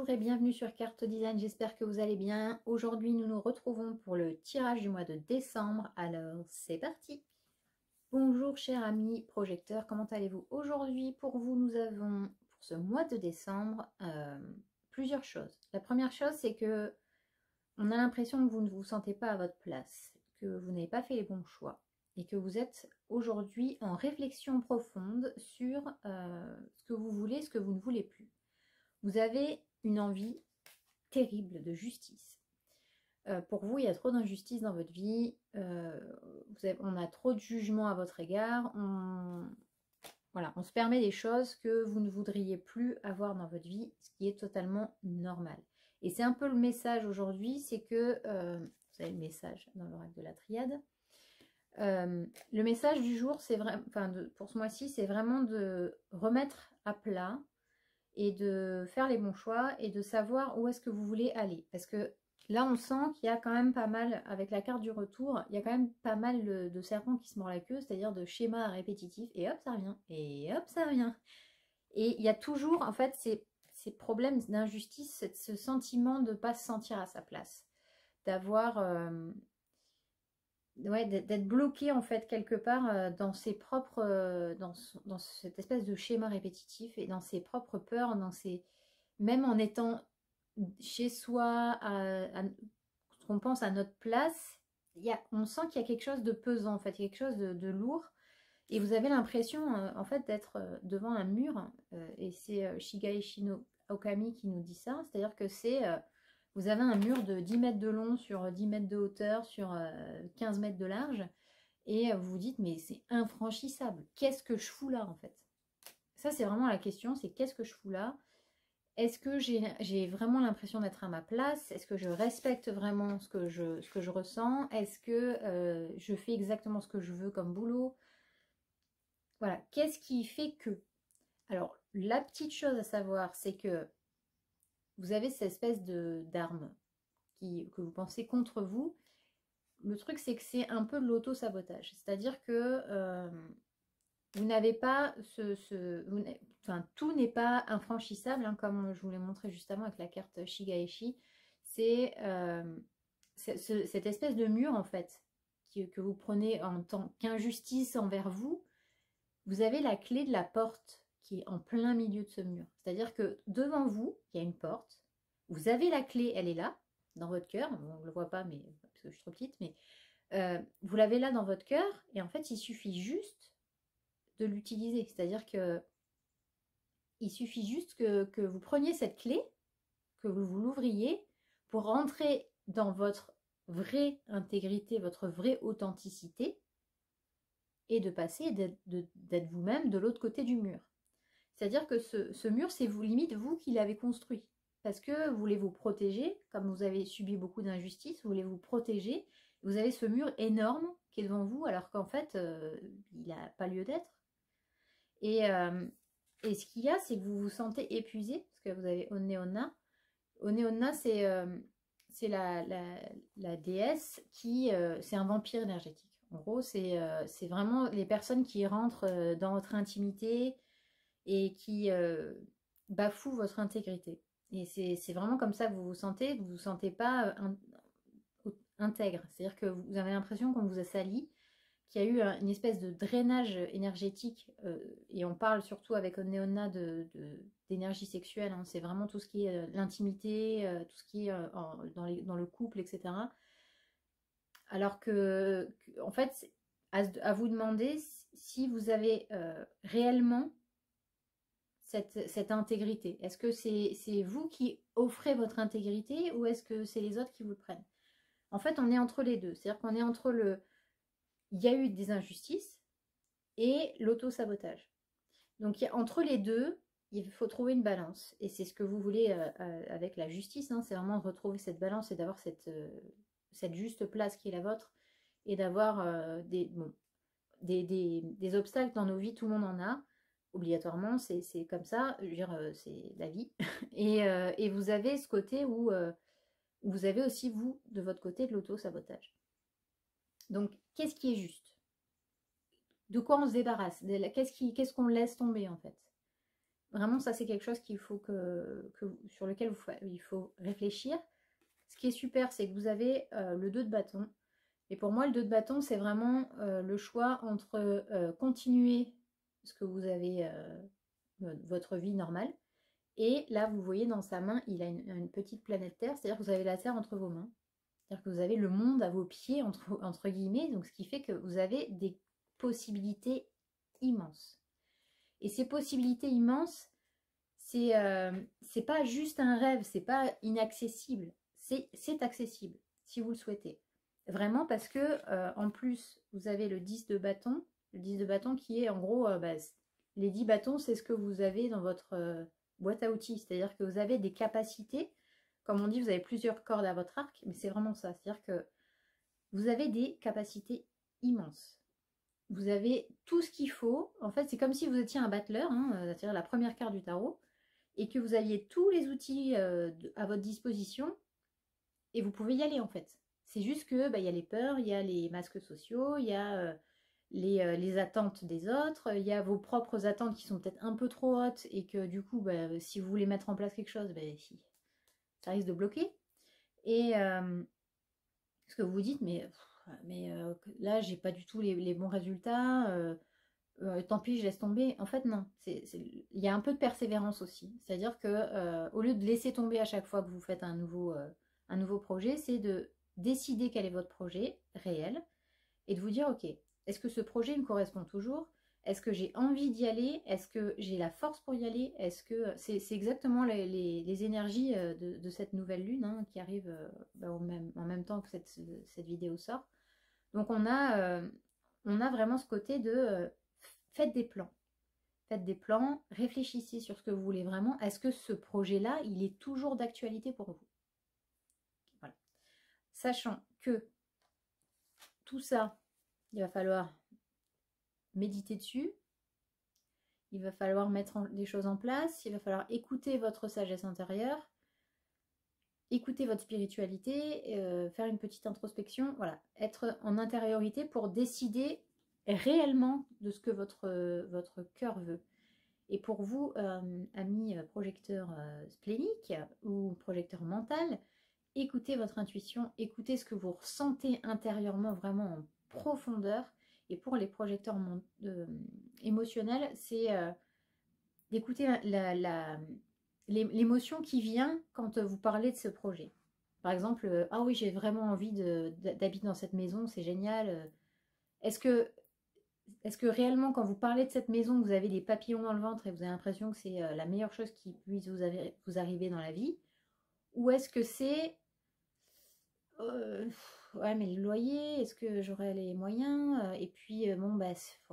Bonjour et bienvenue sur Carte Design, j'espère que vous allez bien. Aujourd'hui, nous nous retrouvons pour le tirage du mois de décembre. Alors, c'est parti. Bonjour chers amis projecteurs, comment allez-vous? Aujourd'hui, pour vous, nous avons pour ce mois de décembre plusieurs choses. La première chose, c'est que on a l'impression que vous ne vous sentez pas à votre place, que vous n'avez pas fait les bons choix et que vous êtes aujourd'hui en réflexion profonde sur ce que vous voulez, ce que vous ne voulez plus. Vous avez une envie terrible de justice. Pour vous, il y a trop d'injustice dans votre vie. On a trop de jugements à votre égard. Voilà, on se permet des choses que vous ne voudriez plus avoir dans votre vie, ce qui est totalement normal. Et c'est un peu le message aujourd'hui, c'est que, vous savez le message dans l'oracle de la triade, le message du jour, c'est vraiment, pour ce mois-ci, c'est vraiment de remettre à plat et de faire les bons choix et de savoir où est-ce que vous voulez aller. Parce que là, on sent qu'il y a quand même pas mal, avec la carte du retour, il y a quand même pas mal de serpents qui se mordent la queue, c'est-à-dire de schémas répétitifs, et hop, ça revient, et hop, ça revient. Et il y a toujours, en fait, ces problèmes d'injustice, ce sentiment de ne pas se sentir à sa place, d'avoir... Ouais, d'être bloqué en fait quelque part dans ses propres dans cette espèce de schéma répétitif et dans ses propres peurs, même en étant chez soi, qu'on pense à notre place, on sent qu'il y a quelque chose de pesant en fait, quelque chose de lourd, et vous avez l'impression en fait d'être devant un mur, et c'est Shigeishi no Okami qui nous dit ça, c'est-à-dire que c'est vous avez un mur de 10 mètres de long sur 10 mètres de hauteur sur 15 mètres de large, et vous vous dites mais c'est infranchissable, qu'est-ce que je fous là en fait? Ça c'est vraiment la question, c'est qu'est-ce que je fous là? Est-ce que j'ai vraiment l'impression d'être à ma place? Est-ce que je respecte vraiment ce que je ressens? Est-ce que je fais exactement ce que je veux comme boulot? Voilà, qu'est-ce qui fait que? Alors la petite chose à savoir, c'est que vous avez cette espèce d'arme que vous pensez contre vous. Le truc, c'est que c'est un peu de l'auto-sabotage. C'est-à-dire que vous n'avez pas tout n'est pas infranchissable, hein, comme je vous l'ai montré juste avant avec la carte Shigeishi. C'est cette espèce de mur, en fait, que vous prenez en tant qu'injustice envers vous. Vous avez la clé de la porte qui est en plein milieu de ce mur. C'est-à-dire que devant vous, il y a une porte. Vous avez la clé, elle est là, dans votre cœur. Bon, on ne le voit pas, mais parce que je suis trop petite, mais vous l'avez là dans votre cœur. Et en fait, il suffit juste de l'utiliser. C'est-à-dire que il suffit juste que vous preniez cette clé, que vous l'ouvriez pour rentrer dans votre vraie intégrité, votre vraie authenticité, et de passer d'être vous-même de l'autre côté du mur. C'est-à-dire que ce mur, c'est limite vous qui l'avez construit. Parce que vous voulez vous protéger, comme vous avez subi beaucoup d'injustices, vous voulez vous protéger. Vous avez ce mur énorme qui est devant vous, alors qu'en fait, il n'a pas lieu d'être. Et ce qu'il y a, c'est que vous vous sentez épuisé, parce que vous avez Oneona. Oneona, c'est la déesse qui... c'est un vampire énergétique. En gros, c'est vraiment les personnes qui rentrent dans votre intimité et qui bafouent votre intégrité. Et c'est vraiment comme ça que vous vous sentez. Vous ne vous sentez pas intègre. C'est-à-dire que vous avez l'impression qu'on vous a sali, qu'il y a eu une espèce de drainage énergétique, et on parle surtout avec Oneona d'énergie sexuelle, hein. C'est vraiment tout ce qui est l'intimité, tout ce qui est dans le couple, etc. Alors en fait, à vous demander si vous avez réellement cette intégrité. Est-ce que c'est vous qui offrez votre intégrité, ou est-ce que c'est les autres qui vous le prennent? En fait, on est entre les deux. C'est-à-dire qu'on est entre il y a eu des injustices et l'auto-sabotage. Donc, entre les deux, il faut trouver une balance. Et c'est ce que vous voulez avec la justice, hein, c'est vraiment de retrouver cette balance et d'avoir cette juste place qui est la vôtre, et d'avoir des obstacles dans nos vies. Tout le monde en a, obligatoirement, c'est comme ça, je veux dire, c'est la vie. Et vous avez ce côté où vous avez aussi, vous, de votre côté, de l'auto-sabotage. Donc, qu'est-ce qui est juste? De quoi on se débarrasse? Qu'est-ce qu'on laisse tomber, en fait? Vraiment, ça, c'est quelque chose qu'il faut sur lequel il faut réfléchir. Ce qui est super, c'est que vous avez le 2 de bâton. Et pour moi, le 2 de bâton, c'est vraiment le choix entre continuer ce que vous avez, votre vie normale. Et là, vous voyez dans sa main, il a une petite planète Terre, c'est-à-dire que vous avez la Terre entre vos mains. C'est-à-dire que vous avez le monde à vos pieds, entre guillemets, donc ce qui fait que vous avez des possibilités immenses. Et ces possibilités immenses, c'est pas juste un rêve, c'est pas inaccessible, c'est accessible, si vous le souhaitez. Vraiment parce que, en plus, vous avez le 10 de bâton, le 10 de bâton qui est en gros, les 10 bâtons, c'est ce que vous avez dans votre boîte à outils, c'est-à-dire que vous avez des capacités, comme on dit, vous avez plusieurs cordes à votre arc, mais c'est vraiment ça, c'est-à-dire que vous avez des capacités immenses. Vous avez tout ce qu'il faut. En fait, c'est comme si vous étiez un battleur, hein, c'est-à-dire la première carte du tarot, et que vous aviez tous les outils à votre disposition, et vous pouvez y aller en fait. C'est juste que y a les peurs, il y a les masques sociaux, il y a les attentes des autres, il y a vos propres attentes qui sont peut-être un peu trop hautes, et que du coup, si vous voulez mettre en place quelque chose, ça risque de bloquer. Et ce que vous vous dites, mais là, j'ai pas du tout les bons résultats. Tant pis, je laisse tomber. En fait, non. Il y a un peu de persévérance aussi. C'est-à-dire que au lieu de laisser tomber à chaque fois que vous faites un nouveau projet, c'est de décider quel est votre projet réel et de vous dire, ok, est-ce que ce projet me correspond toujours? Est-ce que j'ai envie d'y aller? Est-ce que j'ai la force pour y aller? Est-ce que c'est exactement les énergies de cette nouvelle lune, hein, qui arrive en même temps que cette vidéo sort. Donc on a vraiment ce côté de faites des plans. Faites des plans, réfléchissez sur ce que vous voulez vraiment. Est-ce que ce projet-là, il est toujours d'actualité pour vous? Voilà. Sachant que tout ça, il va falloir méditer dessus, il va falloir mettre des choses en place, il va falloir écouter votre sagesse intérieure, écouter votre spiritualité, faire une petite introspection, voilà, être en intériorité pour décider réellement de ce que votre cœur veut. Et pour vous, amis projecteurs spléniques ou projecteurs mental, écoutez votre intuition, écoutez ce que vous ressentez intérieurement vraiment en profondeur. Et pour les projecteurs émotionnels, c'est d'écouter l'émotion qui vient quand vous parlez de ce projet. Par exemple, ah oui, j'ai vraiment envie d'habiter dans cette maison, c'est génial. Est-ce que réellement, quand vous parlez de cette maison, vous avez des papillons dans le ventre et vous avez l'impression que c'est la meilleure chose qui puisse vous arriver dans la vie? Ou est-ce que c'est ouais, mais le loyer, est-ce que j'aurai les moyens? Et puis, bon,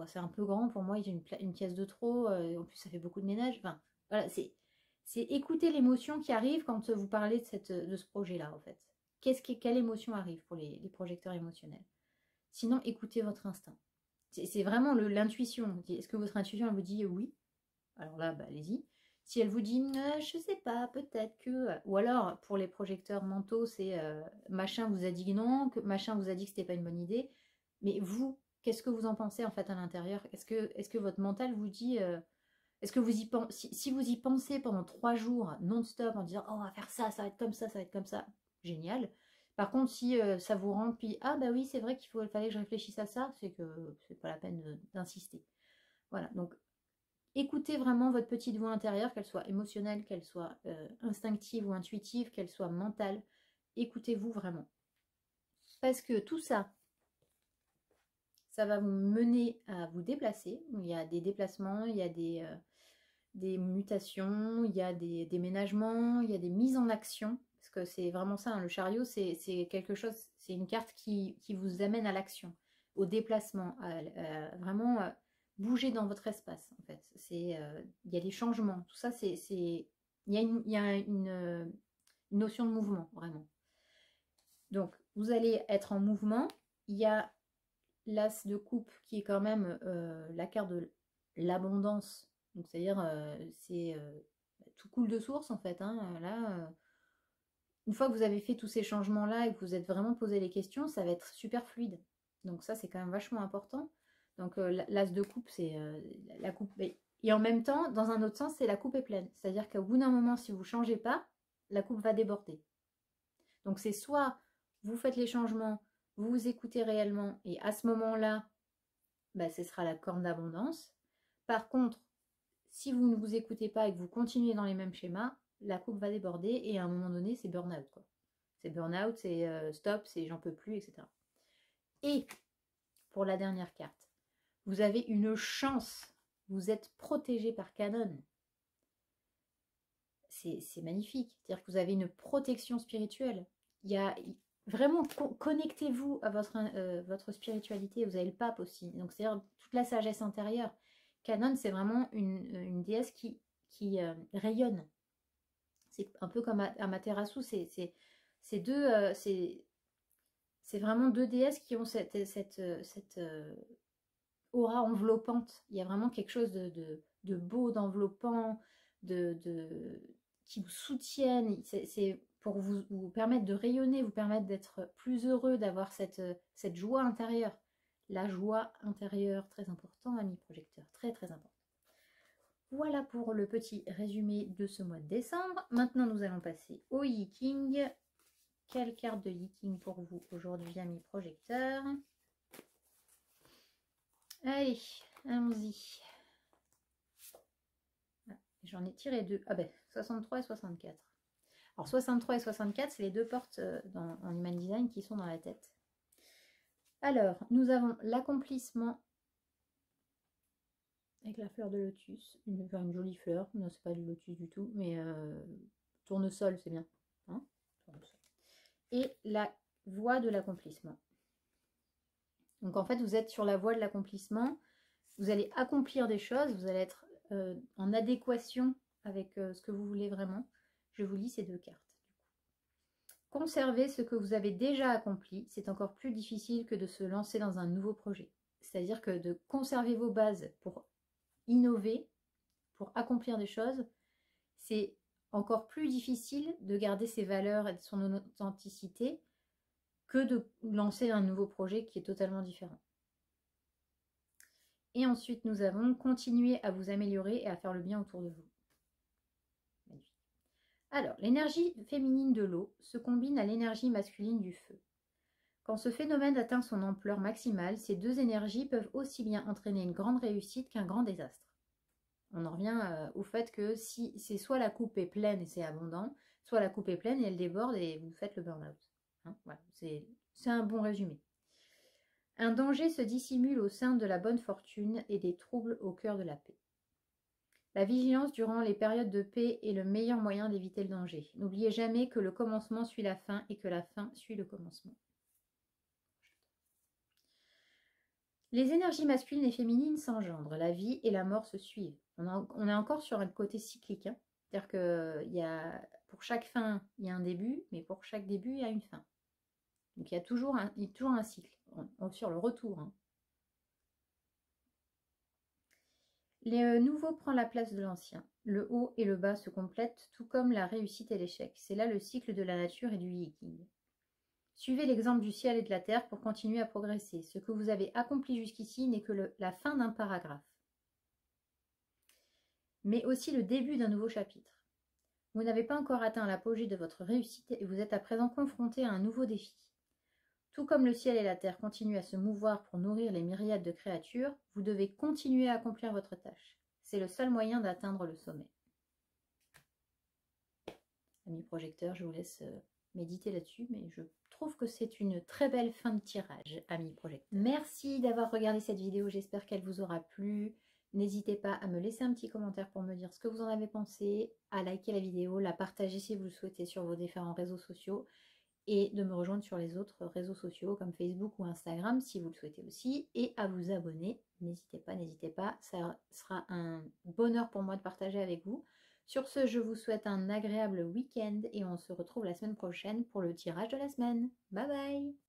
c'est un peu grand pour moi, il y a une pièce de trop, en plus, ça fait beaucoup de ménage. Enfin, voilà, c'est écouter l'émotion qui arrive quand vous parlez de ce projet-là, en fait. Quelle émotion arrive pour les projecteurs émotionnels? Sinon, écoutez votre instinct. C'est vraiment l'intuition. Est-ce que votre intuition vous dit oui? Alors là, allez-y. Si elle vous dit je sais pas, peut-être que. Ou alors, pour les projecteurs mentaux, c'est machin vous a dit non, que machin vous a dit que c'était pas une bonne idée. Mais vous, qu'est-ce que vous en pensez en fait à l'intérieur? Est-ce que votre mental vous dit. Est-ce que vous y pensez, si vous y pensez pendant 3 jours non-stop en disant oh, on va faire ça, ça va être comme ça va être comme ça, génial. Par contre, si ça vous rend, puis ah bah oui, c'est vrai fallait que je réfléchisse à ça, c'est que c'est pas la peine d'insister. Voilà, donc écoutez vraiment votre petite voix intérieure, qu'elle soit émotionnelle, qu'elle soit instinctive ou intuitive, qu'elle soit mentale. Écoutez-vous vraiment. Parce que tout ça, ça va vous mener à vous déplacer. Il y a des déplacements, il y a des mutations, il y a des déménagements, il y a des mises en action. Parce que c'est vraiment ça, hein, le chariot, c'est quelque chose, c'est une carte qui vous amène à l'action, au déplacement, vraiment bouger dans votre espace, en fait. Il y a des changements, tout ça, il y a une notion de mouvement, vraiment. Donc, vous allez être en mouvement. Il y a l'as de coupe qui est quand même la carte de l'abondance. Donc, c'est-à-dire, tout coule de source, en fait. Hein. Là, une fois que vous avez fait tous ces changements-là et que vous êtes vraiment posé les questions, ça va être super fluide. Donc ça, c'est quand même vachement important. Donc l'as de coupe, c'est la coupe. Et en même temps, dans un autre sens, c'est la coupe est pleine. C'est-à-dire qu'au bout d'un moment, si vous ne changez pas, la coupe va déborder. Donc c'est soit vous faites les changements, vous vous écoutez réellement, et à ce moment-là, bah, ce sera la corne d'abondance. Par contre, si vous ne vous écoutez pas et que vous continuez dans les mêmes schémas, la coupe va déborder et à un moment donné, c'est burn-out. C'est burn-out, c'est stop, c'est j'en peux plus, etc. Et pour la dernière carte, vous avez une chance. Vous êtes protégé par Canon. C'est magnifique. C'est-à-dire que vous avez une protection spirituelle. Il y a vraiment, connectez-vous à votre spiritualité. Vous avez le pape aussi. Donc, c'est-à-dire toute la sagesse intérieure. Canon, c'est vraiment une déesse qui rayonne. C'est un peu comme Amaterasu. C'est vraiment deux déesses qui ont cette aura enveloppante. Il y a vraiment quelque chose de beau, d'enveloppant, qui vous soutiennent. C'est pour vous permettre de rayonner, vous permettre d'être plus heureux, d'avoir cette joie intérieure. La joie intérieure, très important, ami projecteur, très très important. Voilà pour le petit résumé de ce mois de décembre. Maintenant, nous allons passer au Yi-King. Quelle carte de Yi-King pour vous aujourd'hui, ami projecteur? Allez, allons-y. J'en ai tiré deux. Ah ben, 63 et 64. Alors, 63 et 64, c'est les deux portes en Human Design qui sont dans la tête. Alors, nous avons l'accomplissement avec la fleur de lotus. Une jolie fleur. Non, c'est pas du lotus du tout, mais tournesol, c'est bien. Hein, tournesol. Et la voie de l'accomplissement. Donc, en fait, vous êtes sur la voie de l'accomplissement. Vous allez accomplir des choses. Vous allez être en adéquation avec ce que vous voulez vraiment. Je vous lis ces deux cartes. Conserver ce que vous avez déjà accompli, c'est encore plus difficile que de se lancer dans un nouveau projet. C'est-à-dire que de conserver vos bases pour innover, pour accomplir des choses, c'est encore plus difficile de garder ses valeurs et son authenticité que de lancer un nouveau projet qui est totalement différent. Et ensuite, nous avons continué à vous améliorer et à faire le bien autour de vous. Magnifique. Alors, l'énergie féminine de l'eau se combine à l'énergie masculine du feu. Quand ce phénomène atteint son ampleur maximale, ces deux énergies peuvent aussi bien entraîner une grande réussite qu'un grand désastre. On en revient au fait que si c'est soit la coupe est pleine et c'est abondant, soit la coupe est pleine et elle déborde et vous faites le burn-out. Hein, voilà, c'est un bon résumé. Un danger se dissimule au sein de la bonne fortune et des troubles au cœur de la paix. La vigilance durant les périodes de paix est le meilleur moyen d'éviter le danger. N'oubliez jamais que le commencement suit la fin et que la fin suit le commencement. Les énergies masculines et féminines s'engendrent, la vie et la mort se suivent. On est encore sur un côté cyclique, hein. C'est-à-dire que pour chaque fin, il y a un début, mais pour chaque début, il y a une fin. Donc il y a toujours un cycle, sur le retour. Hein. Le nouveau prend la place de l'ancien. Le haut et le bas se complètent, tout comme la réussite et l'échec. C'est là le cycle de la nature et du Yi-King. Suivez l'exemple du ciel et de la terre pour continuer à progresser. Ce que vous avez accompli jusqu'ici n'est que la fin d'un paragraphe, mais aussi le début d'un nouveau chapitre. Vous n'avez pas encore atteint l'apogée de votre réussite et vous êtes à présent confronté à un nouveau défi. Tout comme le ciel et la terre continuent à se mouvoir pour nourrir les myriades de créatures, vous devez continuer à accomplir votre tâche. C'est le seul moyen d'atteindre le sommet. Amis projecteurs, je vous laisse méditer là-dessus, mais je trouve que c'est une très belle fin de tirage, amis projecteurs. Merci d'avoir regardé cette vidéo, j'espère qu'elle vous aura plu. N'hésitez pas à me laisser un petit commentaire pour me dire ce que vous en avez pensé, à liker la vidéo, la partager si vous le souhaitez sur vos différents réseaux sociaux et de me rejoindre sur les autres réseaux sociaux comme Facebook ou Instagram si vous le souhaitez aussi et à vous abonner. N'hésitez pas, ça sera un bonheur pour moi de partager avec vous. Sur ce, je vous souhaite un agréable week-end et on se retrouve la semaine prochaine pour le tirage de la semaine. Bye bye!